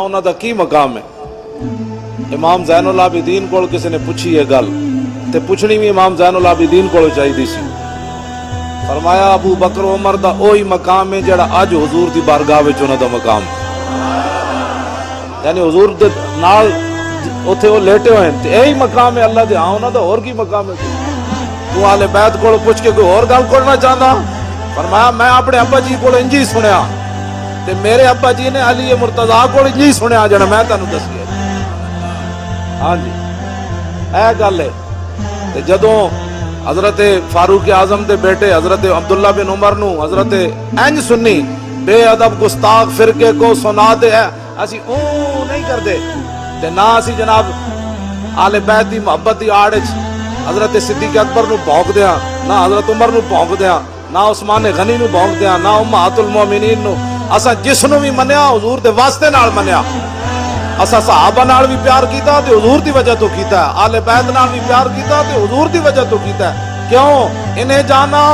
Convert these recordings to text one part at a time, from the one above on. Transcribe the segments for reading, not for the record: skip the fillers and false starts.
انہاں دا کی مقام ہے؟ امام زین العابدین کو کسی نے پوچھی یہ گل تے پوچھنی بھی امام زین العابدین کو چاہیے سی. فرمایا ابو بکر عمر دا اوہی مقام ہے جڑا اج حضور دی بارگاہ وچ انہاں دا مقام ہے. یعنی حضور دے نال اوتھے وہ لیٹے ہوئے تے یہی مقام ہے اللہ دے. ہاں انہاں دا اور کی مقام ہے؟ تو اہل بیت کو پوچھ کے کوئی اور گل کرنا چاہتا؟ فرمایا میں اپنے ابا جی کو انجی سنیا تے میرے ابا جی نے علی مرتضیٰ کو انجی سنیا جڑا میں تانوں دسیا. ہاں جی اے گل ہے. تے جدوں حضرت فاروق اعظم دے بیٹے حضرت عبداللہ بن عمر نو حضرت انج سنی بے ادب گستاخ فرقے کو سنا دے اسی اوں نہیں کردے تے نہ اسی جناب آل بیت دی محبت دی آڑ وچ حضرت صدیق اکبر نو بھونک دیاں، نہ حضرت عمر نو بھونک دیاں، نہ عثمان غنی نو بھونک دیاں، نہ امہات المومنین نو. اساں جس نو بھی منیا حضور دے واسطے نال منیا. اساں صحابہ نال بھی پیار کیتا تے حضور دی وجہ تو کیتا ہے. آل بیت نال بھی پیار کیتا تے حضور دی وجہ تو کیتا ہے. کیوں؟ انہیں جانا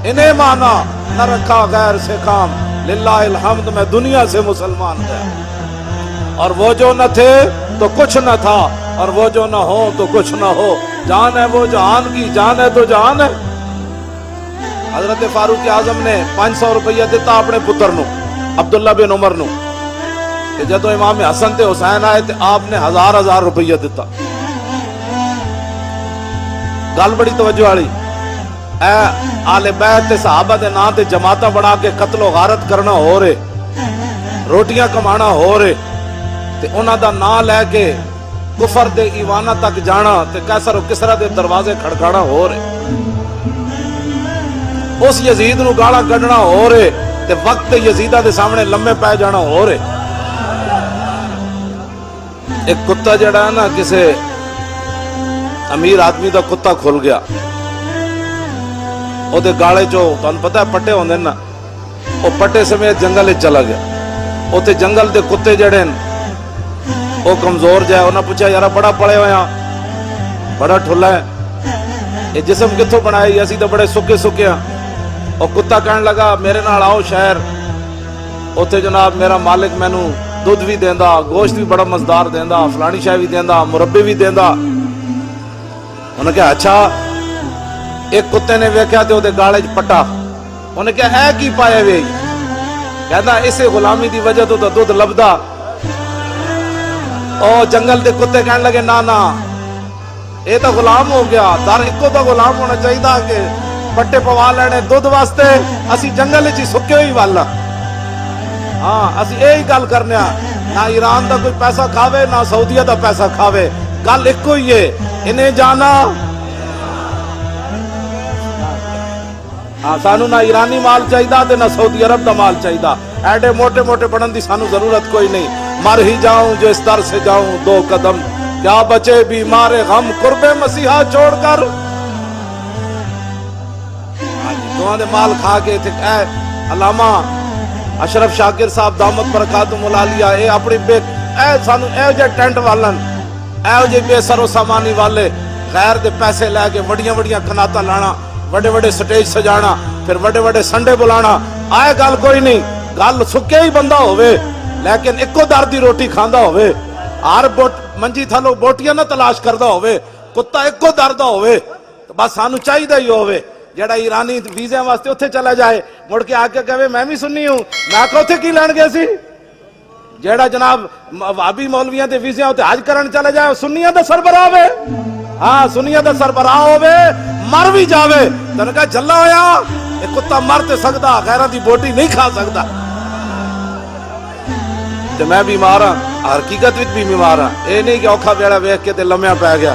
انہیں مانا نہ رکھا غیر سے کام. للہ الحمد میں دنیا سے مسلمان گیا. اور وہ جو نہ تھے تو کچھ نہ تھا اور وہ جو نہ ہو تو کچھ نہ ہو. جان ہے وہ جہان کی، جان ہے تو جہان ہے. حضرت فاروق اعظم نے 500 روپیہ دیتا اپنے پتر نو عبداللہ بن عمر نو. کہ جدو امام حسن تے حسین آئے تے آپ نے 1000 روپیہ دیتا. گل بڑی توجہ والی. اے آل بیت تے صحابہ دے نام تے جماعتاں بنا کے قتل و غارت کرنا ہو رہے، روٹیاں کمانا ہو رہے تے انہاں دا نام لے کے کفر دے ایوانہ تک جانا تے قیصر و کسریٰ دے دروازے کھڑکانا ہو رہے، اس یزید نو گالا کڈنا ہو رہے تے وقت یزیدہ دے سامنے لمے پے جانا ہو رہے. ایک کتا جڑا ہے نا کسے امیر آدمی دا کتا کھل گیا، او دے گالے چو تانوں پتہ ہے پٹے ہوندے نا، او پٹے سمیت جنگل وچ چلا گیا. او تے جنگل دے کتے جڑے او کمزور جائے. انہاں پوچھا یارا بڑا پڑے ہویا بڑا ٹھلا ہے، یہ جسم کتھوں بنائی؟ اسی تو بڑے سکے سکے ہیں. اور کتا کہنے لگا میرے نال آؤ شہر، اوتھے جناب میرا مالک مینوں دودھ بھی دیندا، گوشت بھی بڑا مزدار دیندا، فلانی شے بھی دیندا، مربے بھی دیندا. انہوں نے کہا اچھا. ایک کتے نے ویکھیا تے اودے گالے وچ پٹا. انہوں نے کہا اے کی پایا وے؟ کہندا اسے غلامی دی وجہ تو دودھ لبدا. او جنگل دے کتے کہنے لگے نا نا اے تو غلام ہو گیا، در اکو تو غلام ہونا چاہیے کہ پٹے پوا لینے دودھ واسطے. اسی جنگل وچ سکے ہوئی والا. ہاں اسی یہی گل کرنے نہ ایران دا کوئی پیسہ کھاوے نہ سعودیہ دا پیسہ کھاوے، گل ایک ہی ہے. انہیں جانا سانو نہ ایرانی مال چاہیے نہ سعودی عرب دا مال چاہیے. ایڈے موٹے موٹے بڑھن دی سانو ضرورت کوئی نہیں. مر ہی جاؤں جو اس در سے جاؤں 2 قدم، کیا بچے بیمار غم قرب مسیحا چھوڑ کر. دعا دے مال کھا کے تھے. اے علامہ اشرف شاکر صاحب دامت برکاتہم العالیہ اے اپنی بے اے سانو اے جے ٹینٹ والن اے جے بے سر و سامانی والے غیر دے پیسے لے کے وڈیاں وڈیاں کناتا لانا، وڈے وڈے سٹیج سجانا، پھر وڈے وڈے سنڈے بلانا. آئے گل کوئی نہیں. گل سکے ہی بندہ ہوئے لیکن اکو در دی روٹی کھاندا ہوئے، ہر منجی تھلو بوٹیاں نہ تلاش کردا ہوئے، کتا اکو در دا ہوئے. بس سانو چاہیے ہی ہوئے. جڑا ایرانی ویزے واسطے اتھے چلا جائے مڑ کے آ کے کہے میں بھی سنی ہوں، میں کہ اتھے کی لین گیا سی. جڑا جناب وہابی مولویاں دے ویزے تے حج کرن چلا جائے سنیاں دا سربراہ ہوئے. ہاں سنیاں دا سربراہ ہوئے، مر بھی جاوے تن کہا جلا ہویا یہ کتا مر تے سکدا غیراں دی بوٹی نہیں کھا سکدا. تے میں بیمار ہاں، حقیقت وچ بھی بیمار ہاں. اے نہیں کہ اوکھا ویڑا ویکھ کے تے لمیا پی گیا.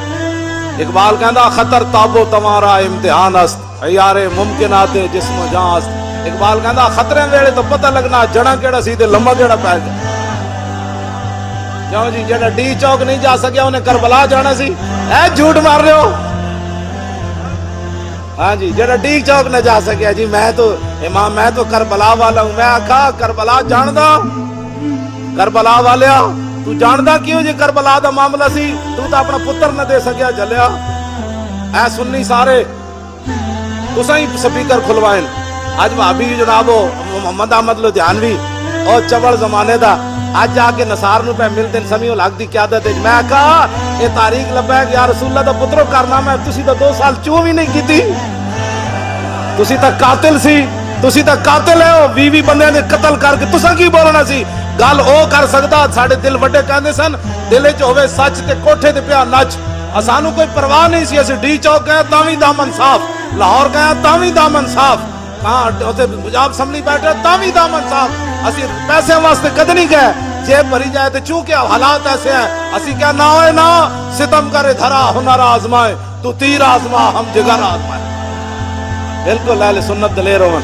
اقبال کہندا خطر تابو تمہارا امتحان است، عیار ممکنات جسم و جان است. اقبال کہندا خطرے ویلے تو پتہ لگنا جڑا کیڑا سی تے لمبا کیڑا پی گیا. کیوں جی جڑا ڈی چوک نہیں جا سکیا انہیں کربلا جانا سی. اے جھوٹ مار رہے ہو. ہاں جی جڑا ڈی چوک نہ جا سکیا جی میں تو امام میں تو کربلا والا ہوں. میں آکھا کربلا جاندا؟ کربلا والیا تو جاندا کیوں جی کربلا دا معاملہ سی؟ تو اپنا پتر نہ دے سکیا جلیا. اے سنی سارے تساں ہی سپیکر کھلوائیں. اج بھابی جناب محمد احمد لدھیانوی او چبل زمانے دا اج آ کے نصار نو پہ ملتے سمیع الحق دی قیادت وچ میں کہا اے تاریخ لبا کہ یا رسول اللہ دا پترو کرنا میں تسی تو 2 سال چوں بھی نہیں کیتی تسی تا قاتل سی تسی تا قاتل ہے 20 بندیاں دے قتل کر کے تساں کی بولنا سی گل او کر سکدا ساڈے دل وڈے کہندے سن دل وچ ہوے سچ تے کوٹھے تے پیا نچ اسانو کوئی پرواہ نہیں سی اسی ڈی چوک گئے تاں وی دامن صاف لاہور گئے تاں وی دامن صاف ہاں اوتے پنجاب اسمبلی بیٹھے تاں وی دامن صاف اسی پیسے واسطے کد نہیں گئے جیب بھری جائے تے چونکہ حالات ایسے ہیں اسی کیا نہ ہوئے نہ ستم کرے دھرا ہنر آزمائے تو تیر آزما ہم جگر آزمائے بالکل اہل سنت دلیر ہون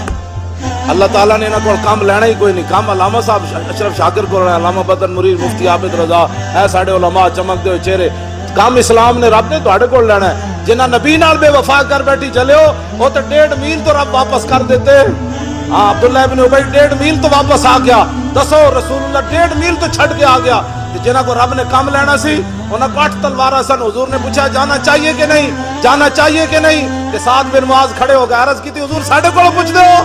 اللہ تعالیٰ نے انہاں کو کام لینا ہی کوئی نہیں کام علامہ صاحب اشرف شاکر کو رہا ہے علامہ بدر مرید مفتی عابد رضا ہے ساڑھے علماء چمکتے ہوئے چہرے کام اسلام نے رب نے تواڈے کول لینا ہے جنہاں نبی نال بے وفا کر بیٹھی چلے ہو وہ تو 1.5 میل تو رب واپس کر دیتے ہاں عبداللہ ابن ابی 1.5 میل تو واپس آ گیا دسو رسول اللہ 1.5 میل تو چھٹ کے آ گیا جنہاں کو رب نے کام لینا سی انہاں کو 8 تلوارا سن حضور نے پوچھا جانا چاہیے کہ نہیں جانا چاہیے کہ نہیں کہ سعد بن معاذ کھڑے ہو گئے عرض کی تھی حضور ساڈے کول پوچھ دے ہو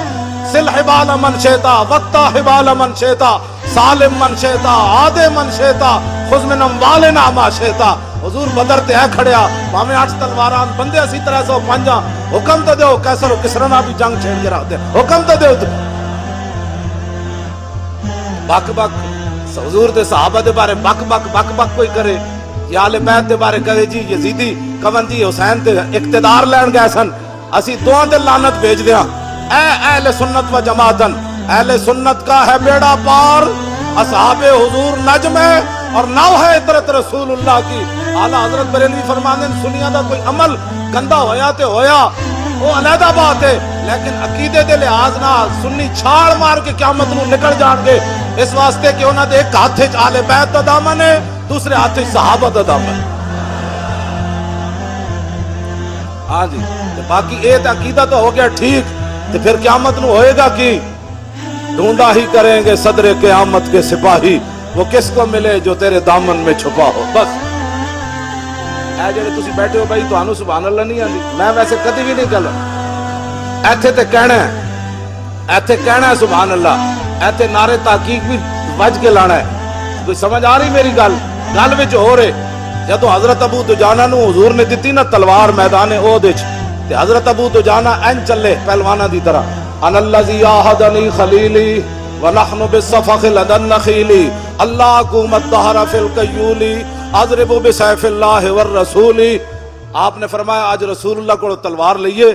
سل حبال من شیتا وقتا حبال من شیتا سالم من شیتا عادے من شیتا خذ من اموالنا ما شیتا حضور بدر تے ہے کھڑیا ہمیں 8 تلواران بندے اسی 305 حکم تو دیو کیسر و کسرا بھی جنگ چھیڑ کے رکھ دے حکم تو دیو بک بک حضور دے صحابہ دے بارے بک بک بک بک کوئی کرے یا اہل بیت دے بارے کہے جی یزیدی کونجی حسین تے اقتدار لین گئے سن اسی دعا تے لعنت بھیج دیاں اے اہل سنت و جماعتن اہل سنت کا ہے بیڑا پار اصحاب حضور نجم ہے اور نو ہے عطرت رسول اللہ کی اعلیٰ حضرت بریلوی فرماندے سنیا دا کوئی عمل گندا ہویا تے ہویا وہ علیحدہ بات ہے لیکن عقیدے دے لحاظ نہ سنی چھاڑ مار کے قیامت نو نکل جان گے اس واسطے کہ انہاں دے ایک ہاتھ وچ اہل بیت دا دامن ہے دوسرے ہاتھ وچ صحابہ دا دامن ہاں جی باقی اے تے عقیدہ تو ہو گیا ٹھیک تو پھر قیامت نو ہوئے گا کہ ڈھونڈا ہی کریں گے صدر قیامت کے سپاہی وہ کس کو ملے جو تیرے دامن میں چھپا ہو بس اے جڑے تسی بیٹھے ہو بھائی تانوں سبحان اللہ نہیں آندی میں ویسے کدی بھی نہیں کہنا ایتھے تے کہنا ہے سبحان اللہ ایتھے نعرے تحقیق بھی وج کے لانا ہے کوئی سمجھ آ رہی میری گل وچ ہو رہے جدو حضرت ابو دجانہ نو حضور نے دتی نا تلوار میدان احد وچ تے حضرت ابو دجانہ این چلے پہلوانا دی طرح ان الذی عاہدنی خلیلی ونحن بالصفخ لدى النخیل اللہ قومت دہر فی القیولی اضرب بسیف اللہ والرسول آپ نے فرمایا آج رسول اللہ کو تلوار لئیے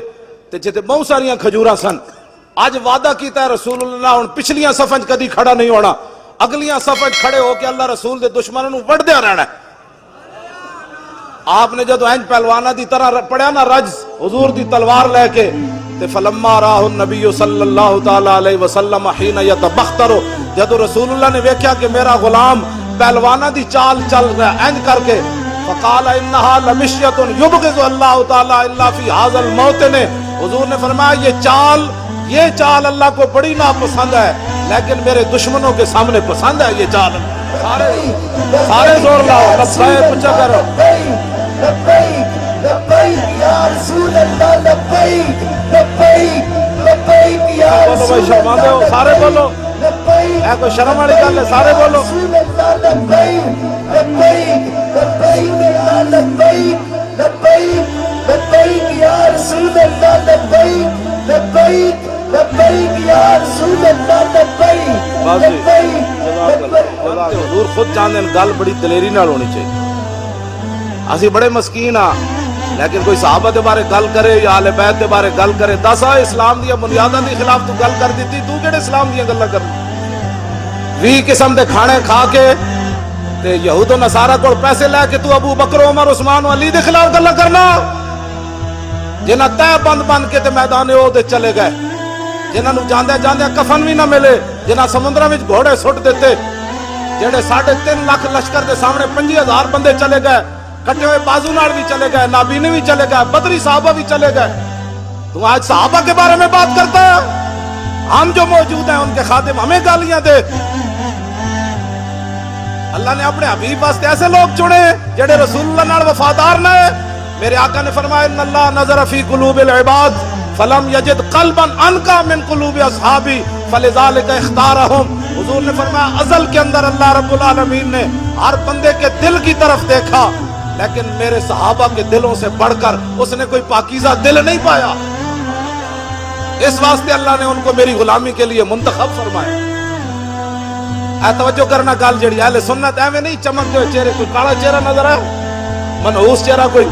تے جتے بہت ساریاں کھجوراں سن آج وعدہ کیتا ہے رسول اللہ ان پچھلیاں صفیں کدی کھڑا نہیں ہونا اگلیاں صفیں کھڑے ہو کے اللہ رسول دے دشمنوں نو وڑ دیا رہنا ہے آپ نے جدو اینج پہلوانا دی طرح پڑھیا نا رجز حضور دی تلوار لے کے تے فلما راہ النبی صلی اللہ تعالی علیہ وسلم حین یتبختر جدو رسول اللہ نے ویکھیا کہ میرا غلام پہلوانا دی چال چل رہا ہے اینج کر کے فقال انہا لمشیت یبغض اللہ تعالی الا فی ھذا الموطن حضور نے فرمایا یہ چال اللہ کو بڑی ناپسند ہے لیکن میرے دشمنوں کے سامنے پسند ہے یہ چال سارے زور لاؤ لبیک پچھا کرو لبیک یا رسول اللہ لبیک لبیک لبیک یا رسول اللہ سارے بولو اے کوئی شرم والی گل ہے سارے بولو لبیک لبیک لبیک یا لبیک لبیک لبیک یا رسول اللہ لبیک لبیک لبیک یا رسول اللہ لبیک حضور خود جانتے ہیں گل بڑی دلیری نال ہونی چاہیے اسی بڑے مسکین ہاں لیکن کوئی صحابہ دے بارے گل کرے یا اہل بیت دے بارے گل کرے دسا اسلام دی بنیاداں دے خلاف تو گل کر دیتی تو کیڑے اسلام دی گلاں کرنی 20 قسم دے کھانے کھا کے تے یہود و نصارا کول پیسے لے کے تو ابو بکر عمر عثمان و علی دے خلاف گلاں کرنا جنہاں تے بند کے تے میدان احد چلے گئے جنہاں نو جاندے کفن بھی نہ ملے جنہاں سمندراں وچ گھوڑے سٹ دیتے جڑے 3.5 لاکھ لشکر دے سامنے 5000 بندے چلے گئے کٹے ہوئے بازو نال بھی چلے گئے نابینے بھی چلے گئے بدری صحابہ بھی چلے گئے تو آج صحابہ کے بارے میں بات کرتا ہے ہم جو موجود ہیں ان کے خادم ہمیں گالیاں دے اللہ نے اپنے حبیب واسطے ایسے لوگ چنے جڑے رسول اللہ نال وفادار نہ ہے میرے آقا نے فرمایا ان اللہ نظر فی قلوب العباد فلم یجد قلبا انقا من قلوب اصحابی فلذلك اختارهم حضور نے فرمایا ازل کے اندر اللہ رب العالمین نے ہر بندے کے دل کی طرف دیکھا، لیکن میرے صحابہ کے دلوں سے بڑھ کر اس نے کوئی پاکیزہ دل نہیں پایا، اس واسطے اللہ نے ان کو میری غلامی کے لیے منتخب فرمایا۔ اے توجہ کرنا گل جڑی اہل سنت ایویں نہیں چمکتے ہوئے چہرے، کوئی کالا چہرہ نظر ہے منحوس چہرہ، کوئی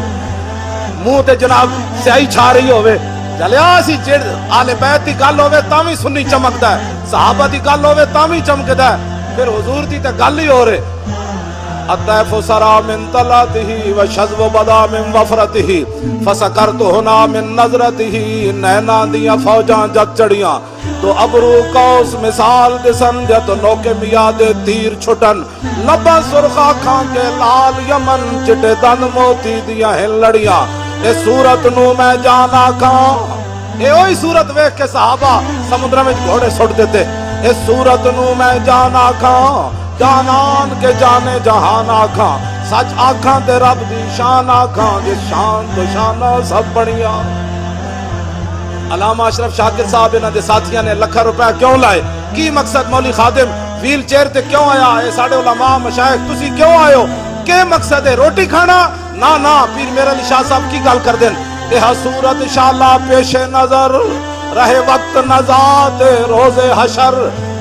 منہ تے جناب سیاہی چھا رہی ہوئے، چلیا سی جڑ آل بیت دی گل ہوے تاں وی سنی چمکدا ہے، صحابہ دی گل ہوے تاں وی چمکدا ہے، پھر حضور دی تے گل ہی ہو رہے۔ الطیف سرا من طلعته وشذب بدا من وفرته فسکرت ہنا من نظرته، نینا دیاں فوجاں جت چڑیاں تو ابرو قوس مثال دسن، جت نوکے میاں دے تیر چھٹن، لبا سرخا کھان کے لال یمن، چٹے دن موتی دیاں ہن لڑیاں، اے صورت نو میں جانا کھان، اے اوہی صورت ویکھ کے صحابہ سمندر میں گھوڑے سٹ دیتے، اے صورت نو میں جانا کھان، جانان کے جانے جہان آکھاں، سچ آکھاں تے رب دی شان آکھاں، جس شان تو شانہ سب بڑیاں۔ علامہ اشرف شاکر صاحب انہاں دے ساتھیاں نے لکھاں روپے کیوں لائے؟ کی مقصد؟ مولوی خادم ویل چیئر تے کیوں آیا؟ اے ساڑے علماء مشائخ تسی کیوں آئے ہو؟ کہ مقصد ہے روٹی کھانا؟ نا پیر میرا علی شاہ صاحب کی گل کر دیں، اے صورت انشاءاللہ پیش نظر رہے وقت نزات روز حشر،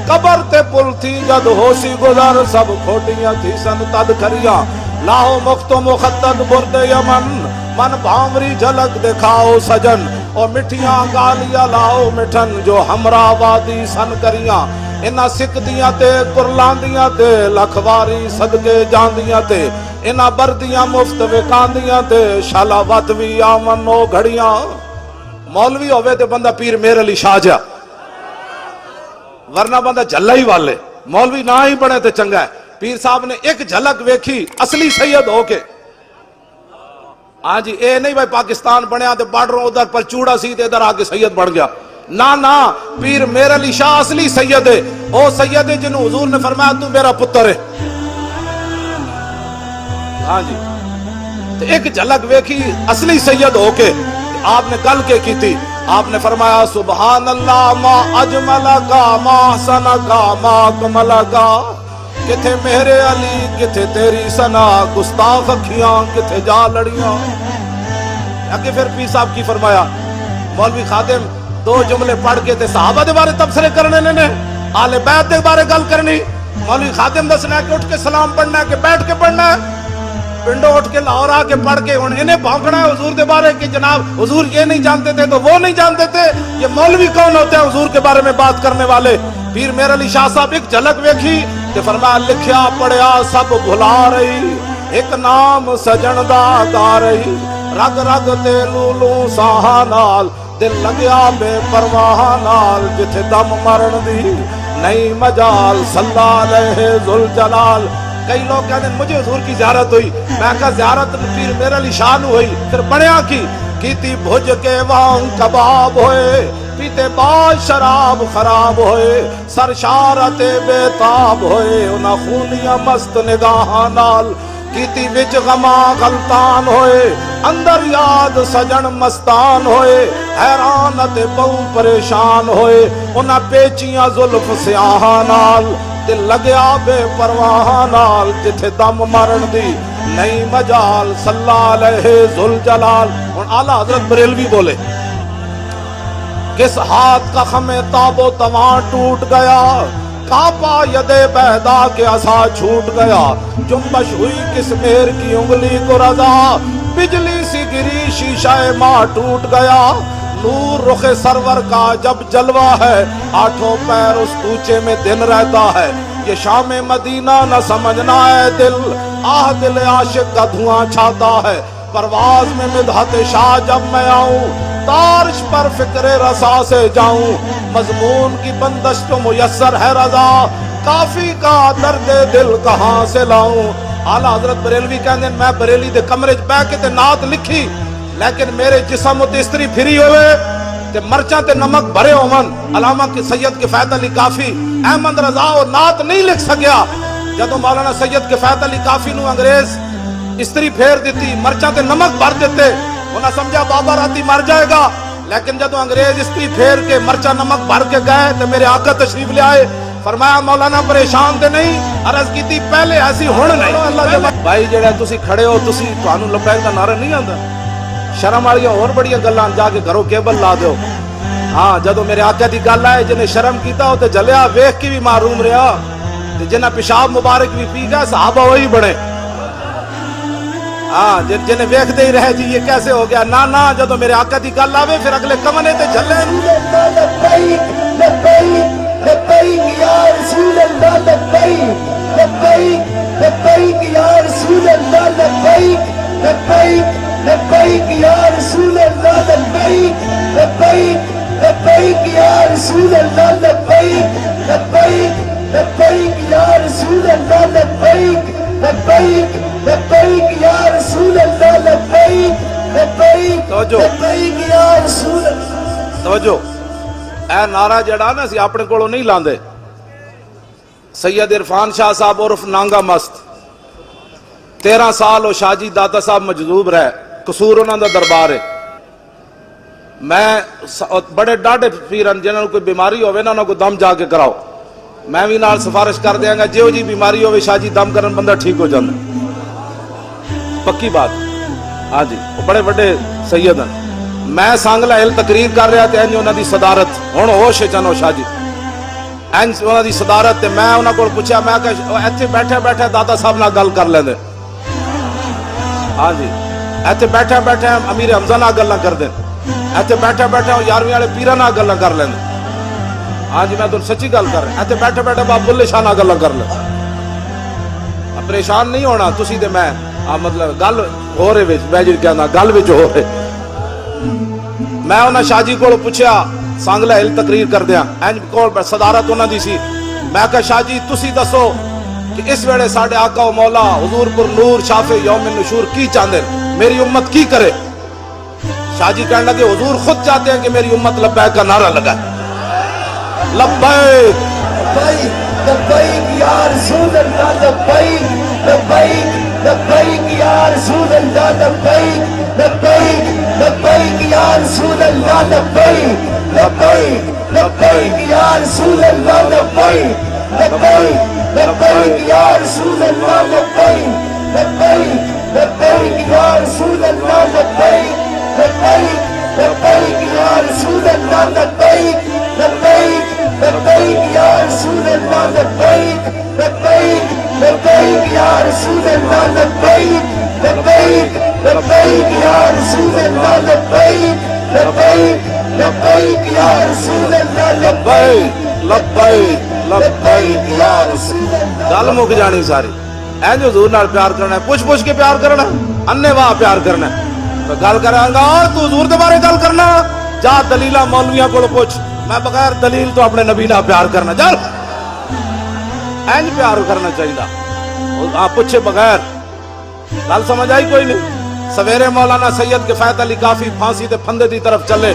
قبر تے پل تھی جد ہو سی گزر، سب کھوٹیاں تھی سن تد کھریاں، لاہو مخت و مخدد برد یمن، من بھامری جھلک دکھاؤ سجن، اور مٹھیاں گالیاں لاؤ مٹھن جو ہمراہ وادی سن کریاں، انہاں سکھ دیاں تے قرلاندیاں تے لکھواری صدقے جاندیاں تے، انہاں بردیاں مفت وکاندیاں تے شالا وت وی آمن او گھڑیاں۔ مولوی ہوئے تے بندہ پیر میر علی شاہ جا، ورنہ بندہ جھلا ہی والے، مولوی نہ ہی بنے تے چنگا ہے۔ پیر صاحب نے ایک جھلک ویکھی اصلی سید ہو کے، ہاں جی اے نہیں بھائی پاکستان بنیا تے بارڈروں ادھر پر چوڑا سی تے ادھر آگے سید بن گیا، نا پیر میرا علی شاہ اصلی سید ہے، او سید ہے جنہوں حضور نے فرمایا تو میرا پتر ہے، ہاں جی تے ایک جھلک ویکھی اصلی سید ہو کے، آپ نے گل کے کی تھی، آپ نے فرمایا سبحان اللہ ما اجملکا ما حسنکا ما اکملکا، کتھے میرے علی کتھے تیری سنا، گستاخ اکھیاں کتھے جا لڑیاں۔ اگے پھر پیر صاحب کی فرمایا، مولوی خادم دو جملے پڑھ کے تے صحابہ دے بارے تبصرے کرنے نے، آل بیت دے بارے گل کرنی، مولوی خادم دسنا ہے کہ اٹھ کے سلام پڑھنا ہے کہ بیٹھ کے پڑھنا ہے، پنڈو اٹھ کے لاہور آ کے پڑھ کے انہیں بھونکنا ہے حضور دے بارے کہ جناب حضور یہ نہیں جانتے تھے تو وہ نہیں جانتے تھے، یہ مولوی کون ہوتے ہیں حضور کے بارے میں بات کرنے والے؟ پیر میرا علی شاہ صاحب ایک جھلک ویکھی تے فرمایا لکھیا پڑھیا سب بھلا رہی، ایک نام سجن دا گا رہی، رگ رگ تے لولو ساہا نال، دل لگیا بے پرواہ نال، جتھے دم مرن دی نہیں مجال، صلی علیہ ذوالجلال۔ کئی لوگ کہتے ہیں مجھے حضور کی زیارت ہوئی، میں کہا زیارت پیر میرا علی شاہ نو ہوئی، پھر بنیا کیتی بھج کے وہاں کباب ہوئے، پیتے بعد شراب خراب ہوئے، سرشارت بے تاب ہوئے، انہاں خونیاں مست نگاہاں نال، کیتی وچ غما غلطان ہوئے، اندر یاد سجن مستان ہوئے، حیرانت بہو پریشان ہوئے، انہاں پیچیاں زلف سیاہاں نال، دل لگیا بے پرواہ نال، جتھے دم مرن دی نہیں مجال، صلی علیہ ذوالجلال۔ اور اعلیٰ حضرت بریلوی بولے کس ہاتھ کا خم تاب و تواں ٹوٹ گیا، کانپا ید بیدا کے عصا چھوٹ گیا، جنبش ہوئی کس مہر کی انگلی کو رضا، بجلی سی گری شیشہ ماں ٹوٹ گیا، نور رخ سرور کا جب جلوہ ہے، آٹھوں پیر اس کوچے میں دن رہتا ہے، یہ شام مدینہ نہ سمجھنا ہے دل، آہ دل عاشق کا دھواں چھاتا ہے، پرواز میں مدحت شاہ جب میں آؤں، تارش پر فکر رسا سے جاؤں، مضمون کی بندش تو میسر ہے رضا، کافی کا درد دل کہاں سے لاؤں۔ اعلیٰ حضرت بریلوی کہندے میں بریلی دے کمرے بہ کے تے نعت لکھی، لیکن میرے جسم تے استری پھری ہوئے تے مرچاں تے نمک بھرے ہون، علامہ کے سید کفایت علی کافی احمد رضا اور نعت نہیں لکھ سکیا، جدو مولانا سید کفایت علی کافی نو انگریز استری پھیر دیتی، مرچاں تے نمک بھر دیتے، انہاں سمجھا بابا راتی مر جائے گا، لیکن جدو انگریز استری پھیر کے مرچا نمک بھر کے گئے تو میرے آقا تشریف لے آئے، فرمایا مولانا پریشان تے نہیں، عرض کیتی پہلے ایسی ہن نہیں۔ اللہ دے بھائی جڑا تسی کھڑے ہو، تسی تانوں لبیک دا نعرہ نہیں آندا؟ شرم والیاں اور بڑیاں گلاں جا کے گھروں کیبل لا دیو۔ ہاں جدو میرے آقا دی گل آئے جنہیں شرم کیتا ہو تے جلیا ویکھ کے بھی معروم رہا، تے جنہ پیشاب مبارک بھی پی گیا صحابہ وہی بنے۔ ہاں جنہیں ویکھ دے ہی رہے جی یہ کیسے ہو گیا، نہ جدو میرے آقا دی گل آوے پھر اگلے کمنے تے جھلے۔ لبیک لبیک لبیک یا رسول اللہ، لبیک لبیک لبیک یا رسول اللہ، لبیک لبیک لبیک یا رسول اللہ، لبیک لبیک لبیک یا رسول اللہ، لبیک لبیک لبیک یا رسول اللہ، لبیک لبیک لبیک یا رسول اللہ، لبیک لبیک لبیک یا رسول اللہ۔ توجہ، اے نعرہ جڑا نا سی اپنے کولوں نہیں لاندے۔ سید عرفان شاہ صاحب عرف نانگا مست 13 سال وہ شاہ جی داتا صاحب مجذوب رہے، قصور انہاں دا دربار ہے۔ میں بڑے ڈاڈے پیرن جنہاں کو کوئی بیماری ہوئے نا انہاں کو دم جا کے کراؤ، میں بھی نال سفارش کر دیاں گا جیو جی بیماری ہوئے شاہ جی دم کرن بندہ ٹھیک ہو جاندے، پکی بات۔ ہاں جی وہ بڑے بڑے سید ہیں۔ میں سانگلا ہل تقریر کر رہا تے انج انہاں دی صدارت ہن ہوش چنو شاہ جی انج انہاں دی صدارت تے میں انہاں کول پوچھا، میں کہ ایتھے بیٹھے بیٹھے داتا صاحب نال گل کر لیندے۔ ہاں جی ایتھے بیٹھے بیٹھے امیر حمزہ نال گلاں کردے، ایتھے بیٹھے بیٹھے 11ویں والے پیراں نال گلاں کر لیندے۔ ہاں جی میں تانوں سچی گل کر رہا، ایتھے بیٹھے بیٹھے بابا بلے شاہ نال گلاں کر لے۔ پریشان نہیں ہونا تسی تے میں، مطلب گل ہو رہے وچ میں جی کہنا گل وچ ہو رہے۔ میں انہاں شاہ جی کو پوچھا سانگلا ہل تقریر کر دیا، انج کول صدارت انہاں دی سی، میں کہا شاہ جی تسی دسو کہ اس ویلے ساڈے آقا و مولا حضور پر نور شافع یوم النشور کی چاہندے، میری امت کی کرے؟ شاہ جی کہنے لگے حضور خود چاہتے ہیں کہ میری امت لبیک کا نعرہ لگائے۔ لبیک لبیک لبیک یا رسول اللہ، لبیک لبیک لبیک یا رسول اللہ، لبیک لبیک لبیک یا رسول اللہ، لبیک لبیک لبیک یا رسول اللہ، لبیک لبیک لبیک یا رسول اللہ، لبیک لبیک لبیک یا رسول اللہ، لبیک لبیک لبیک یا رسول اللہ، لبیک لبیک لبیک یا رسول اللہ، لبیک لبیک لبیک یا رسول اللہ، لبیک لبیک لبیک یا رسول اللہ، لبیک لبیک لبیک یا رسول اللہ، لبیک لبیک لبیک یا رسول اللہ۔ گل مک جانی ساری۔ اینج حضور نال پیار کرنا ہے، پوچھ کے پیار کرنا ہے، انے واہ پیار کرنا ہے۔ تو گل کراں گا تو حضور دے بارے گل کرنا، جا دلیلاں مولویاں کول پوچھ، میں بغیر دلیل تو اپنے نبی نال پیار کرنا، چل اینج پیار کرنا چاہیے، آپ پوچھے بغیر۔ گل سمجھ آئی کوئی نہیں؟ سویرے مولانا سید کفایت علی کافی پھانسی تے پھندے دی طرف چلے،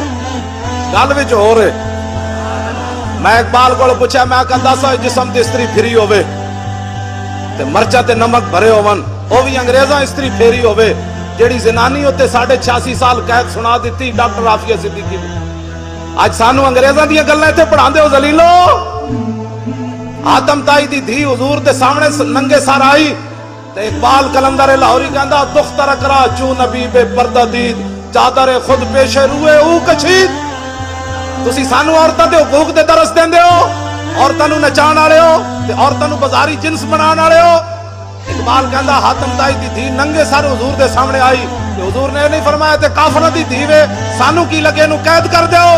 گل وچ ہو رہے۔ میں اقبال کو پوچھا، میں کہا دس جسم تے استری پھری ہوئے تے مرچا تے نمک بھرے ہون، وہ بھی انگریزاں استری پھیری ہوئے جیڑی زنانی ہوتے 86.5 سال قید سنا دیتی ڈاکٹر رافیہ صدیقی نے۔ آج سانو انگریزاں دیاں گلاں تے پڑھان دے ہو ذلیلو۔ آتم تائی دی دھی حضور دے سامنے ننگے سار آئی تے اقبال کلندر لاہوری کہندا دختر کرا چوں نبی بے پردہ دید چادر خود پیش روئے او کچھید۔ تسی سانو عورتاں دے حقوق دے درس دیندے ہو، عورتاں نو نچان والے ہو تے عورتاں نو بازاری جنس بنان والے ہو۔ اقبال کہندا حاتم تائی دی دھی ننگے سر حضور دے سامنے آئی تے حضور نے نہیں فرمایا تے کافراں دی دھی وے سانو کی لگے نو قید کر دیو۔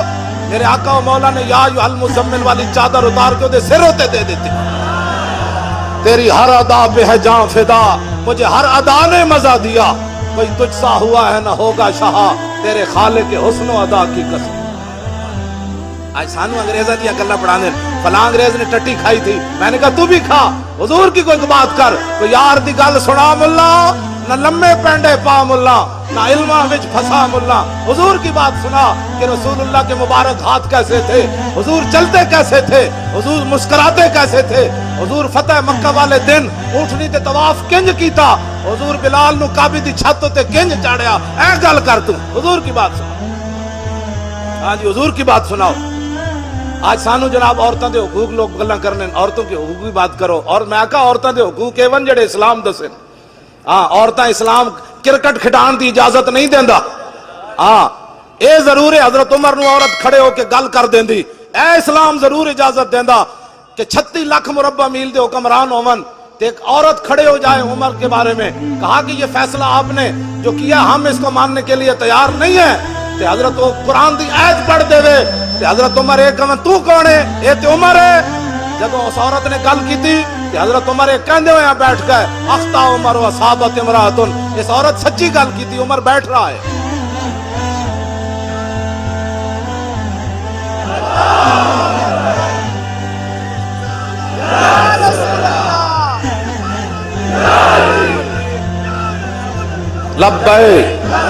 میرے آقا و مولا نے یا ایھا المزمل والی چادر اتار کے دے سر ہوتے دے دیتی۔ تیری ہر ادا پہ ہے جان فدا، مجھے ہر ادا نے مزہ دیا، کوئی تجھ سا ہوا ہے نہ ہوگا شاہ، تیرے خالق کے حسن و ادا کی قسم۔ آج سانو انگریزہ دیا گلا پڑھانے، فلاں انگریز نے ٹٹی کھائی تھی، میں نے کہا تو بھی کھا، حضور کی کوئی بات کر، تو یار دی گل سنا ملا، نہ لمے پینڈے پا ملا، نہ علماں وچ پھسا ملا، حضور کی بات سنا کہ رسول اللہ کے مبارک ہاتھ کیسے تھے، حضور چلتے کیسے تھے، حضور مسکراتے کیسے تھے، حضور فتح مکہ والے دن اونٹنی تے طواف کنج کیتا، حضور بلال نو کعبے دی چھت تے کنج چاڑیا، اے گل کر تو حضور کی بات سنا۔ ہاں جی حضور کی بات سناؤ۔ آج سانو جناب عورتوں کے حقوق لوگ گلاں کرنے، عورتوں کے حقوق کی بات کرو، اور میں کہا عورتوں کے حقوق ایون جڑے اسلام دسے، ہاں عورتیں اسلام کرکٹ کھٹان دی اجازت نہیں دیندا، ہاں اے ضرور ہے حضرت عمر نو عورت کھڑے ہو کے گل کر دیندی، اے اسلام ضرور اجازت دیندا کہ 36 لاکھ مربع میل دے حکمران ہون تے ایک عورت کھڑے ہو جائے عمر کے بارے میں، کہا کہ یہ فیصلہ آپ نے جو کیا ہم اس کو ماننے کے لیے تیار نہیں ہیں، تے حضرت وہ قرآن دی آیت پڑھ دے وے تے حضرت عمر ایک کہن تو کون ہے، اے تے عمر ہے۔ جب اس عورت نے گل کی تھی تے حضرت عمر ایک کہندے ہوئے بیٹھ گئے اخطا عمر و صحابت امراتن، اس عورت سچی گل کی تھی، عمر بیٹھ رہا ہے۔ لبے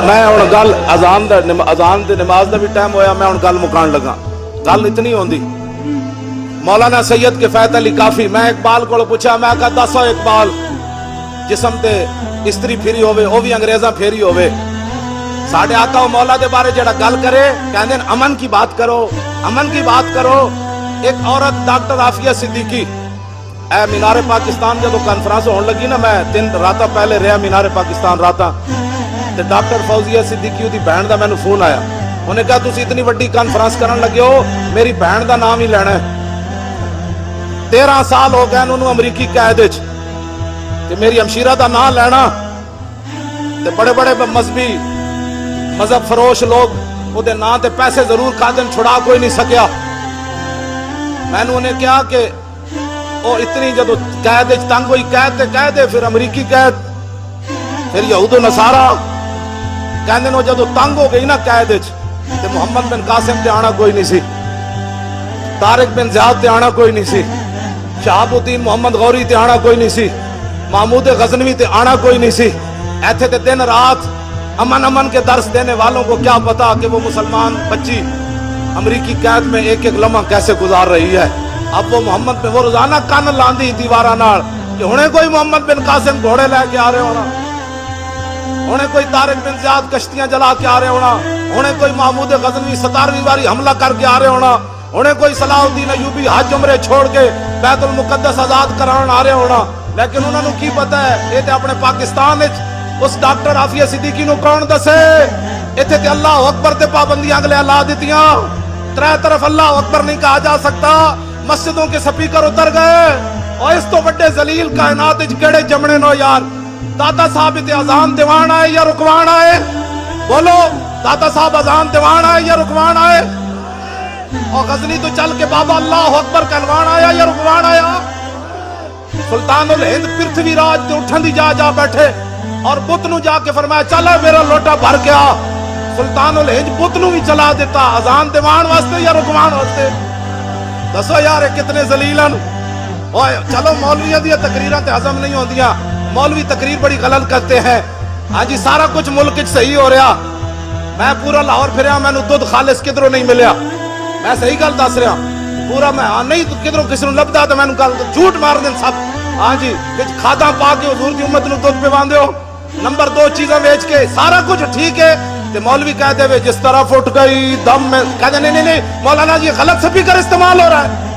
میں ہن گل اذان دے نماز دا بھی ٹائم ہویا، میں ہن گل مکان لگا، گل اتنی ہوندی۔ مولانا سید کفایت علی کافی، میں اقبال کو پوچھا، میں کہا دسو اقبال جسم تے استری پھیری ہوئے وہ بھی انگریزاں پھیری ہوئے، ساڑھے آقا و مولا دے بارے جڑا گل کرے کہندے امن کی بات کرو، امن کی بات کرو۔ ایک عورت ڈاکٹر عافیہ صدیقی اے مینار پاکستان جدو کانفرنس ہون لگی نا، میں 3 راتاں پہلے رہا مینار پاکستان راتاں، تے ڈاکٹر فوزیہ صدیقی دی بہن دا مینوں فون آیا، انہیں کہا تسی اتنی وڈی کانفرنس کرن لگے ہو، میری بہن دا نام ہی لینا ہے، 13 سال ہو گئے انہوں امریکی قید وچ، تے میری ہمشیرہ دا نام لینا، تے بڑے بڑے مذہبی مذہب فروش لوگ وہ دے نام تے پیسے ضرور کھادن، چھڑا کوئی نہیں سکیا۔ میں نے انہیں کہا کہ وہ اتنی جدو قید تنگ ہوئی، قید تے قید ہے، پھر امریکی قید، پھر یہود و نصارہ کہندے نو جدو تنگ ہو گئی نا قید تے محمد بن قاسم تے آنا کوئی نہیں سی، طارق بن زیاد تے آنا کوئی نہیں سی، شہاب الدین محمد غوری تے آنا کوئی نہیں سی، محمود غزنوی تے آنا کوئی نہیں سی، ایتھے تے دن رات امن کے درس دینے والوں کو کیا پتا کہ وہ مسلمان بچی امریکی قید میں ایک ایک لمحہ کیسے گزار رہی ہے۔ اب وہ محمد بن وہ روزانہ کان لاندی دیوارہ نال کہ ہونے کوئی محمد بن قاسم گھوڑے لے کے آ رہے ہونا، ہونے کوئی طارق بن زیاد کشتیاں جلا کے آ رہے ہونا، ہونے کوئی محمود غزنوی 17ویں باری حملہ کر کے آ رہے ہونا، ہونے کوئی صلاح الدین ایوبی حج عمرے چھوڑ کے بیت المقدس آزاد کران آ رہے ہونا، لیکن انہوں نے کی پتا ہے یہ تے اپنے پاکستان اس ڈاکٹر عافیہ صدیقی نو کون دسے، ایتھے تے اللہ اکبر تے پابندیاں اگلے لا دیتیاں، 3 طرف اللہ اکبر نہیں کہا جا سکتا، مسجدوں کے سپیکر اتر گئے، اور اس تو بڑے ذلیل کائنات وچ کیڑے جمنے نو یار، داتا صاحب تے اذان دیوان آئے یا رکوان آئے؟ بولو داتا صاحب اذان دیوان آئے یا رکوان آئے؟ اور غزنی تو چل کے بابا اللہ اکبر کہلوان آیا یا رکوان آیا؟ سلطان الہند پرتھوی راج تے اٹھن دی جا بیٹھے اور بت نو جا کے فرمایا چلا میرا لوٹا بھر گیا، سلطان الہند بت نو بھی چلا دیتا، اذان دیوان واسطے یا رکوان واسطے؟ دسو یار کتنے ذلیلن۔ چلو مولویاں دی تقریراں تے ہضم نہیں ہوندیاں، مولوی تقریر بڑی غلط کرتے ہیں، ہاں جی سارا کچھ ملک صحیح ہو رہا، میں پورا لاہور پھریا مینوں دودھ خالص کدھروں نہیں ملیا، میں صحیح گل دس رہا پورا، میں نہیں کدھروں کسی نوں لبدا تے مینوں گل جھوٹ مار دین سب، ہاں جی کھاداں پا کے حضور دی امت نوں دودھ پواندے ہو، نمبر 2 چیزاں بیچ کے سارا کچھ ٹھیک ہے، تے مولوی کہتے ہوئے جس طرح پھٹ گئی دم میں، کہتے نہیں مولانا جی غلط سپیکر استعمال ہو رہا ہے،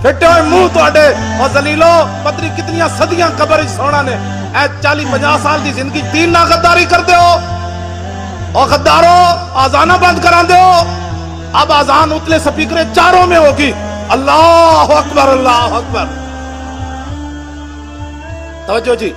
پھٹے ہوئے منہ تواڈے اور ذلیلو، پتری کتنی صدیاں قبر وچ سونا نے، اے 40-50 سال دی زندگی دین نہ غداری کر دے ہو، اور غدارو آزانہ بند کران دے ہو، اب آزان اتلے سپیکرے چاروں میں ہوگی، اللہ اکبر اللہ اکبر، توجہ جی،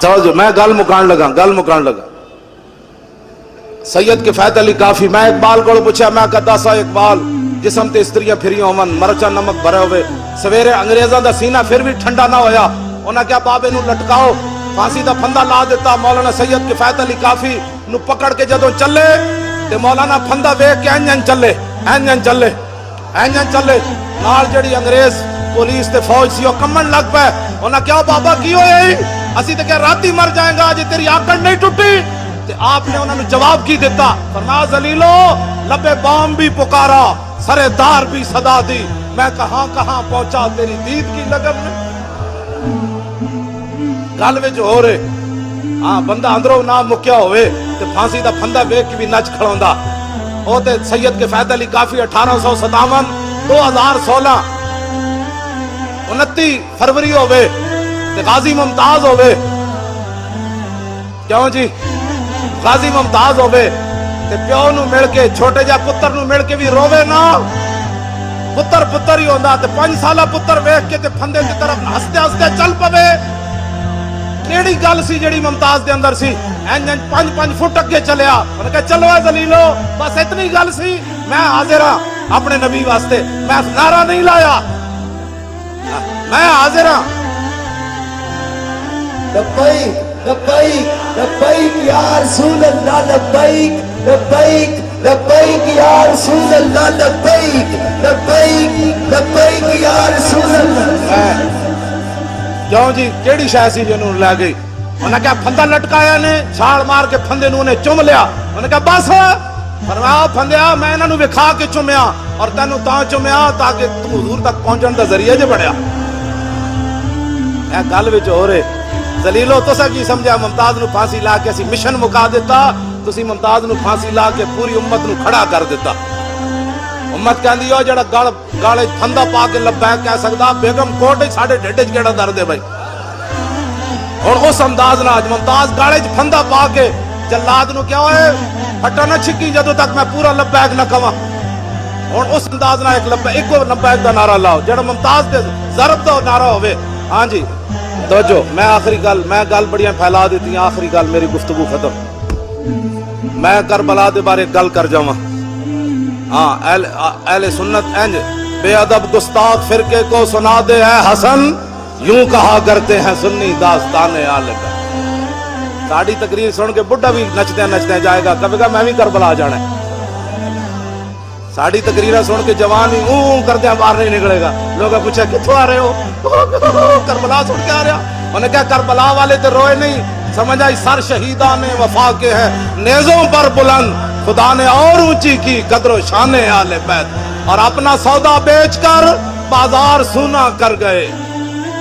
توجہ میں گل مکان لگا سید کفایت علی کافی، میں اقبال کو پوچھا، میں کہتا سا اقبال جسم تے استریاں پھری ہون، مرچا نمک بھرے ہوئے، سویرے انگریزاں دا سینہ پھر بھی ٹھنڈا نہ ہویا، انہاں کیا بابے نو لٹکاؤ، پھانسی دا پھندا لا دیتا، مولانا سید کفایت علی کافی نو پکڑ کے جدوں چلے تے مولانا پھندا ویکھ کے اینجن چلے، نال جڑی انگریز پولیس تے فوج سی وہ کمن لگ پے، انہاں کیا بابا کی ہوئے اسی تے کہ راتی مر جائیں گا جی تیری آکڑ نہیں ٹوٹی، تے آپ نے انہوں نے جواب کی دیتا، فرمایا ذلیلو لبے بام بھی پکارا، سرے دار بھی صدا دی، میں کہاں کہاں پہنچا تیری دید کی لگن میں۔ گل وچ ہو رہے ہاں بندہ اندروں نہ مکیا ہوئے تے پھانسی دا پھندا ویکھ کے بھی نچ کھڑوندا۔ او تے سید کے فیض علی کافی 1857 2016 29 فروری ہوئے تے غازی ممتاز ہوئے، کیوں جی غازی ممتاز ہوئے تے پیو نو مل کے چھوٹے جا پتر نو مل کے بھی روے نا، پتر پتر ہی ہوندا تے 5 سالہ پتر ویکھ کے تے پھندے دی طرف ہستے ہستے چل پوے۔ کیڑی گل سی جڑی ممتاز دے اندر سی؟ انج 5 فٹ اگے چلیا، انہوں نے کہا چلو اے ذلیلو بس اتنی گل سی، میں حاضر ہاں اپنے نبی واسطے، میں نعرہ نہیں لایا، میں حاضر ہاں۔ لبیک لبیک لبیک یا رسول اللہ، لبیک لبیک لبیک یا رسول اللہ، لبیک لبیک لبیک یا رسول اللہ۔ کیوں جی کیڑی شے سی جنوں لے گئی؟ انہوں نے کہا پھندا لٹکایا نے، چھال مار کے پھندے نوں نے چم لیا، انہوں نے کہا بس، فرمایا پھندیا میں انہاں نوں وکھا کے چومیا اور تینوں تاں چومیا تاکہ تو حضور تک پہنچن دا ذریعہ جو بڑھیا۔ اے گل وچ ہو رہے ذلیلو تساں کی سمجھا ممتاز نو پھانسی لا کے اسی مشن مکا دیتا، تسی ممتاز نو پھانسی لا کے پوری امت نو کھڑا کر دیتا۔ امت کہندی ہو جڑا گالے پھندا پا کے لبیک کہہ سکدا، بیگم کوٹ وچ ساڈے ڈھڈ وچ کیڑا درد ہے بھائی؟ اور اس انداز نال ممتاز گالے وچ پھندا پا کے جلاد نو کیا ہوئے پھٹا نہ چھکی جدوں تک میں پورا لبیک نہ کواں، اور اس انداز نال ایک لبیک دا نعرہ لاؤ جڑا ممتاز دے ضرب دا نعرہ ہوئے۔ ہاں جی توجہ، میں آخری گل، میں گل بڑیاں پھیلا دیتی ہیں، آخری گل میری گفتگو ختم، میں کربلا دے بارے گل کر جاواں۔ ہاں اہل سنت انج بے ادب گستاخ فرقے کو سنا دے اے حسن، یوں کہا کرتے ہیں سنی داستان آل کا۔ ساڑی تقریر سن کے بڑھا بھی نچتے نچتے جائے گا، کبھی گا میں بھی کربلا جانا ہے۔ ساڑی تقریرہ سن کے جوان ہی اون کرتے ہیں باہر نہیں نکلے گا، لوگوں پوچھا کتھوں آ رہے ہو؟ کربلا سن کے آ رہا۔ انہوں نے کہا کربلا والے تو روئے نہیں، سمجھ آئی سر شہیدان وفا کے ہیں نیزوں پر بلند، خدا نے اور اونچی کی قدر و شان آل بیت، اور اپنا سودا بیچ کر بازار سونا کر گئے۔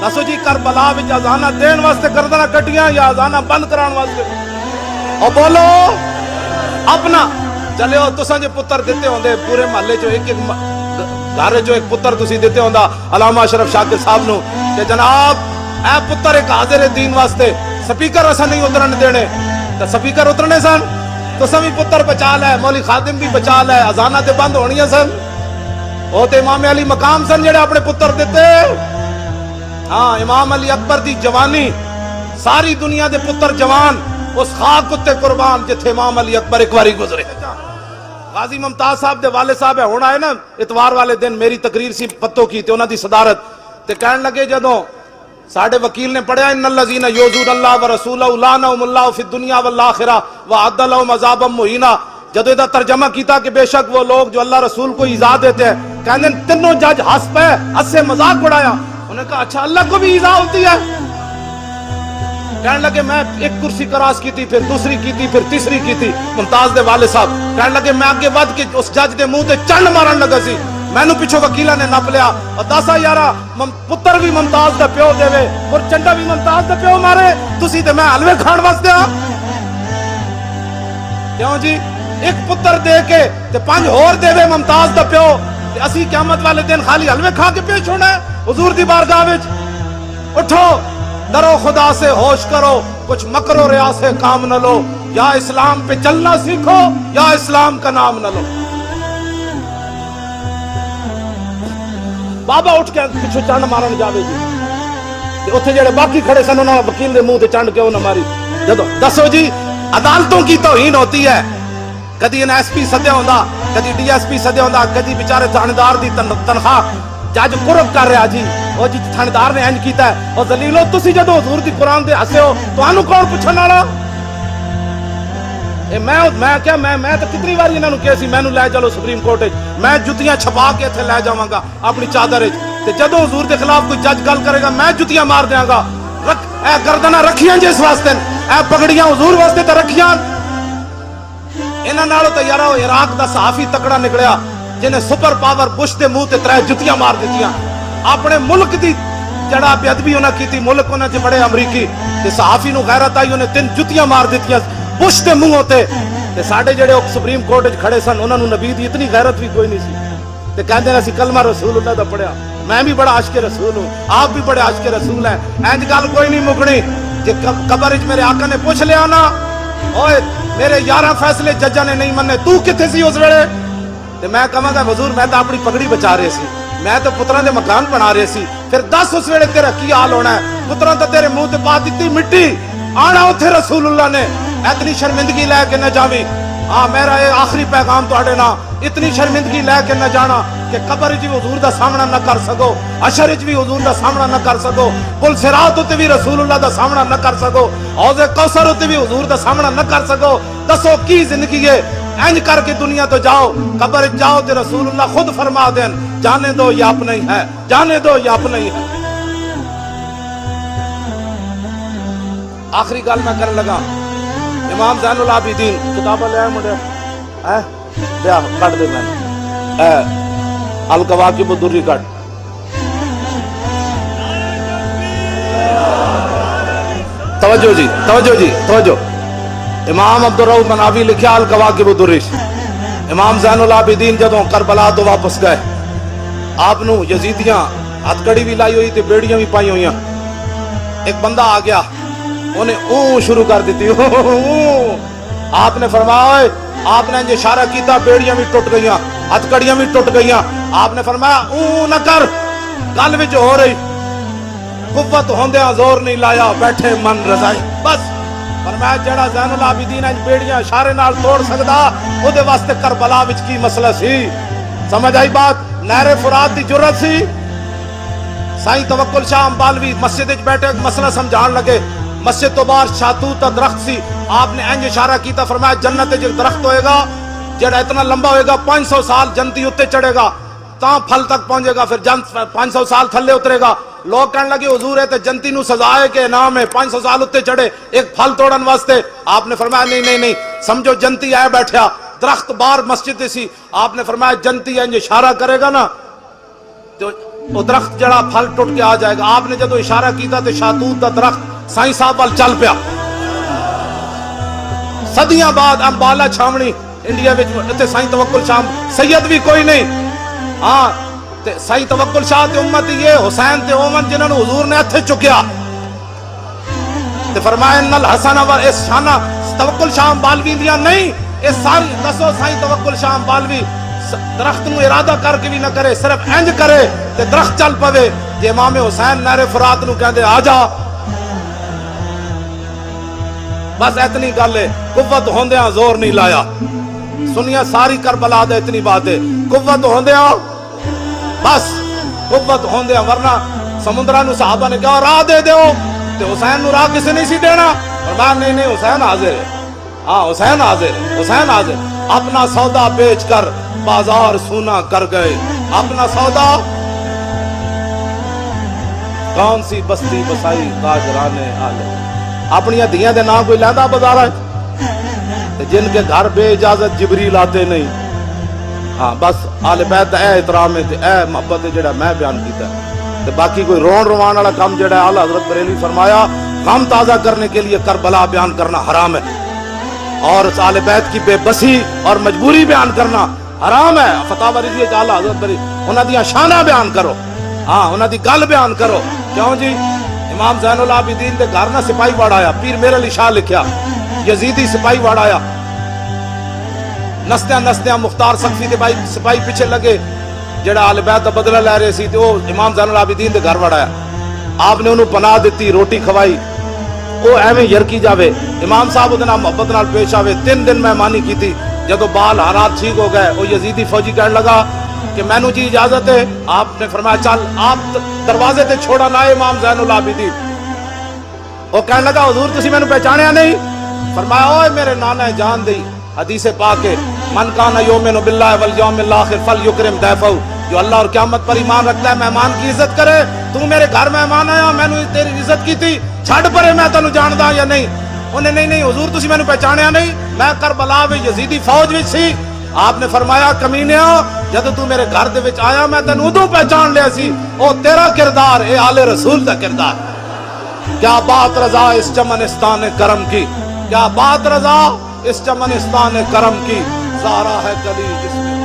دسو جی کربلا وچ اذانہ دین واسطے گردناں کٹیاں یا اذانہ بند کران واسطے؟ اور بولو اپنا چلے ہو تساں جے پتر دیتے ہوندے پورے محلے چو ایک گھر چو ایک پتر تسی دیتے ہوندا علامہ اشرف شاکر صاحب نو کہ جناب اے پتر ایک حاضر دین واسطے، سپیکر اساں نہیں اترن دینے، تے سپیکر اترنے سن، تساں بھی پتر بچا لے، مولوی خادم بھی بچا لے، اذانہ تے بند ہونیاں سن۔ او تے امام علی مقام سن جڑے اپنے پتر دیتے۔ ہاں امام علی اکبر دی جوانی، ساری دنیا دے پتر جوان اس خاک اتے قربان جتھے امام علی اکبر ایک باری گزرے۔ غازی ممتاز صاحب دے والد صاحب ہے ہونا ہے نا، اتوار والے دن میری تقریر سی پتوں کی تے انہاں دی صدارت تے کہن لگے جدوں ساڈے وکیل نے پڑھیا ان الذین یؤذون اللہ ورسولہ لعنہم اللہ فی الدنیا والآخرہ وأعد لهم عذابا مہینا، جدوں دا ترجمہ کیتا کہ بے شک وہ لوگ جو اللہ رسول کو ایذا دیتے ہیں، کہنے تینوں جج ہنس پے، ہنسے مذاق اڑایا۔ انہوں نے کہا اچھا اللہ کو بھی ایذا ہوتی ہے؟ کہنے لگے میں ایک کرسی کراس کی تھی، پھر دوسری کی تھی، پھر تیسری کی تھی۔ ممتاز دے والد صاحب کہنے لگے میں آگے ود کے اس جج دے منہ تے چنڈ مارن لگا سی، مینوں پیچھوں وکیلاں نے نپ لیا اور دسا یارا پتر بھی ممتاز دا پیو دے اور چنڈا بھی ممتاز دا پیو مارے، تسی تے میں حلوے کھان واسطے ہاں؟ کیوں جی ایک پتر دے کے تے 5 ہور دے ممتاز دا پیو، تے اسی قیامت والے دن خالی حلوے کھا کے پیش ہونا ہے حضور دی بارگاہ وچ؟ اٹھو ڈرو خدا سے، ہوش کرو، کچھ مکر و ریا سے کام نہ لو، یا اسلام پہ چلنا سیکھو یا اسلام کا نام نہ لو۔ بابا اٹھ کے پچھو چنڈ مارن جاوے جی، اتنے جڑے باقی کھڑے سن انہوں نے وکیل دے منہ تے چنڈ کیوں نہ ماری؟ جدو دسو جی عدالتوں کی توہین ہوتی ہے، کدی ایس پی سدیا ہوندا، کدی ڈی ایس پی سدیا ہوندا، کدی بیچارے تھاندار دی تنخواہ جج قرب کر رہا جی، وہ جی تھاندار نے انج کیتا ہے، اور ذلیلو تسی جدو حضور دی قرآن دے ہسے ہو تانوں کون پوچھن والا؟ میں تو کتنی بار انہوں نے کہا سی مینوں لے چلو سپریم کورٹ وچ، میں جتیاں چھپا کے اتنے لے جاواں گا اپنی چادر وچ، تے جدو حضور دے خلاف کوئی جج گل کرے گا میں جتیاں مار دیاں گا۔ اے گردناں رکھیاں جس واسطے، اے پگڑیاں حضور واسطے تے رکھیاں، انہاں نالوں تے یارا عراق دا صحافی تکڑا نکلیا جنہیں سپر پاور بش دے منہ تے 3 جتیاں مار دیتیاں. اپنے ملک دی جڑا بے ادبی انہاں کیتی, ملک انہاں چ بڑے امریکی تے صحافی نو غیرت آئی, انہیں 3 جتیاں مار دیتیاں بش دے منہ تے. تے ساڈے جڑے سپریم کورٹ وچ کھڑے سن انہاں نو نبی دی اتنی غیرت بھی کوئی نہیں سی تے کہندے اسی کلمہ رسول اللہ دا پڑھیا. میں بھی بڑا عاشق رسول ہوں, آپ بھی بڑے عاشق رسول ہیں. اینج گل کوئی نہیں مکڑی. جے قبر وچ میرے آقا نے پوچھ لیا نا, اوئے میرے 11 فیصلے ججاں نے نہیں مننے, تو کتھے سی اس ویلے؟ تے میں کہاں گا حضور میں تو اپنی پگڑی بچا رہے سی, میں تو پتراں دے مکان بنا رہے سی. پھر دس اس ویلے تیرا کی حال ہونا ہے؟ پتراں تو تیرے منہ تے پا دتی مٹی, آنا اوتھے رسول اللہ نے. اتنی شرمندگی لے کے نہ جاویں. ہاں میرا یہ آخری پیغام تواڈے نال, اتنی شرمندگی لے کے نہ جانا کہ قبر وچ بھی حضور دا سامنا نہ کر سکو, حشر وچ بھی حضور دا سامنا نہ کر سکو, پل صراط تے بھی رسول اللہ دا سامنا نہ کر سکو, حوض کوثر تے بھی حضور دا سامنا نہ کر سکو. دسو کی زندگی ہے؟ اینج کر کے دنیا تو جاؤ, قبر جاؤ تے رسول اللہ خود فرما دین جانے دو یہ اپنا ہی ہے, جانے دو یہ اپنا ہی ہے. آخری گل میں کرنے لگا, امام زین العابدین کتاب لے مڑے لیا کٹ دے میں الکواکب الدری کٹ. توجہ جی, توجہ جی, توجہ. امام عبدالرؤف مناوی لکھیا الکواکب الدری. امام زین العابدین جدوں کربلا تو واپس گئے, آپ نو یزیدیاں ہتھ کڑی بھی لائی ہوئی تے بیڑیاں بھی پائی ہوئی. ایک بندہ آ گیا, انہیں اون شروع کر دیتی. آپ نے فرمایا, آپ نے اشارہ کیتا, بیڑیاں بھی ٹوٹ گئیاں, ہتھ کڑیاں بھی ٹوٹ گئیاں. آپ نے فرمایا اون نہ کر, گل وچ ہو رہی, قوت ہوندیاں زور نہیں لایا, بیٹھے من رضائی. بس فرمایا جڑا زین العابدین بیڑیاں اشارے نال توڑ سکدا او دے واسطے کربلا وچ کی مسئلہ سی. سمجھ آئی بات؟ نہر فرات دی جرت سی. سائیں توکل شاہ امبالوی مسجد وچ بیٹھے مسئلہ سمجھان لگے, مسجد تو باہر شاتوت دا درخت سی. آپ نے انج اشارہ کیتا, فرمایا جنت جو درخت ہوئے گا جڑا اتنا لمبا ہوئے گا 500 سال جنتی اتے چڑھے گا تاں پھل تک پہنچے گا, پھر جنت 500 سال تھلے اترے گا. لوگ کہنے لگے حضور ہے تے جنتی نو سزا ہے کہ انعام ہے 500 سال اتے چڑھے ایک پھل توڑن واسطے. آپ نے فرمایا نہیں نہیں نہیں, سمجھو جنتی آئے بیٹھیا, درخت باہر مسجد سی. آپ نے فرمایا جنتی انج اشارہ کرے گا نا تو وہ درخت جڑا پھل ٹوٹ کے آ جائے گا. آپ نے جدو اشارہ کیتا تے شاتوت دا درخت سائیں صاحب وال چل پیا. صدیاں بعد امبالا چھاونی انڈیا وچ تے سائیں توکل شاہ سید بھی کوئی نہیں. ہاں تے سائیں توکل شاہ تے امت یہ حسین تے اومن جنہاں نو حضور نے ہتھے چکیا تے فرمایا ان الحسن و اس شانہ توکل شاہ امبالوی دیاں نہیں. اس ساری دسو سائیں توکل شاہ امبالوی درخت نو ارادہ کر کے بھی نہ کرے, صرف انج کرے تے درخت چل پوے. تے امام حسین نہر فرات نو کہندے آ جا, بس اتنی گل ہے. قوت ہوندیاں زور نہیں لایا. سنیا ساری کربلا دے اتنی بات ہے, قوت ہوندیاں, بس قوت ہوندیاں. ورنہ سمندرہ نو صحابہ نے کہا راہ دے دیو, تے حسین نو راہ کسی نہیں سی دینا. فرمایا نہیں نہیں حسین حاضر ہے, ہاں حسین حاضر ہے, حسین حاضر. اپنا سودا بیچ کر بازار سونا کر گئے. اپنا سودا کون سی بستی بسائی تاجران عالم. اپنی دھیاں دے نام کوئی لیندا بازار ہے جن کے گھر بے اجازت جبریل آتے نہیں. ہاں بس آل بیت اے احترام ہے تے اے محبت ہے جڑا میں بیان کیتا ہے. تے باقی کوئی رون روان والا کام جڑا ہے, اعلی حضرت بریلوی فرمایا غم تازہ کرنے کے لیے کربلا بیان کرنا حرام ہے, اور آل بیت کی بے بسی اور مجبوری بیان کرنا حرام ہے. فتاوی رضویہ اعلی حضرت بریلوی انہاں دی شاناں بیان کرو, ہاں انہاں دی گل بیان کرو. کیوں جی امام زین العابدین دے گھر نہ سپاہی وڑ آیا, پیر میر علی شاہ لکھیا یزیدی سپاہی وڑ آیا. نستیاں نستیاں مختار سقفی دے بھائی سپاہی پیچھے لگے جڑا آل بیت دا بدلہ لے رہے سی, تے وہ امام زین العابدین دے گھر وڑ آیا. آپ نے انہوں پناہ دیتی, روٹی کھوائی, وہ ایویں یرکی جاوے. امام صاحب ادھے نال محبت نال پیش آوے. 3 دن مہمانی کیتی. جدو بال حالات ٹھیک ہو گئے وہ یزیدی فوجی کہنے لگا کہ مینوں جی اجازت ہے. آپ نے فرمایا چل, آپ دروازے تے چھوڑا نہ امام زین العابدین. وہ کہنے لگا حضور تسی مینوں پہچانیا نہیں؟ فرمایا اوے میرے نانا جان دی حدیث پاک ہے, من کان یؤمن باللہ والیوم الاخر فلیکرم ضیفہ. جو اللہ اور قیامت پر ایمان رکھتا ہے مہمان کی عزت کرے. تو میرے گھر مہمان آیا, میں نے تیری عزت کی تھی, چھڑ پرے میں تینوں جاندا یا نہیں. انہیں نہیں حضور تسی میں نے پہچانیا نہیں، میں کربلا میں یزیدی فوج وچ سی۔ آپ نے فرمایا کمینیا جب تو میرے گھر دے وچ آیا میں تینوں ادوں پہچان لیا سی، او تیرا کردار اے آل رسول دا کردار۔ کیا بات رضا اس چمنستان کرم کی، کیا بات رضا اس چمنستان کرم کی، زہرا ہے کلی جس میں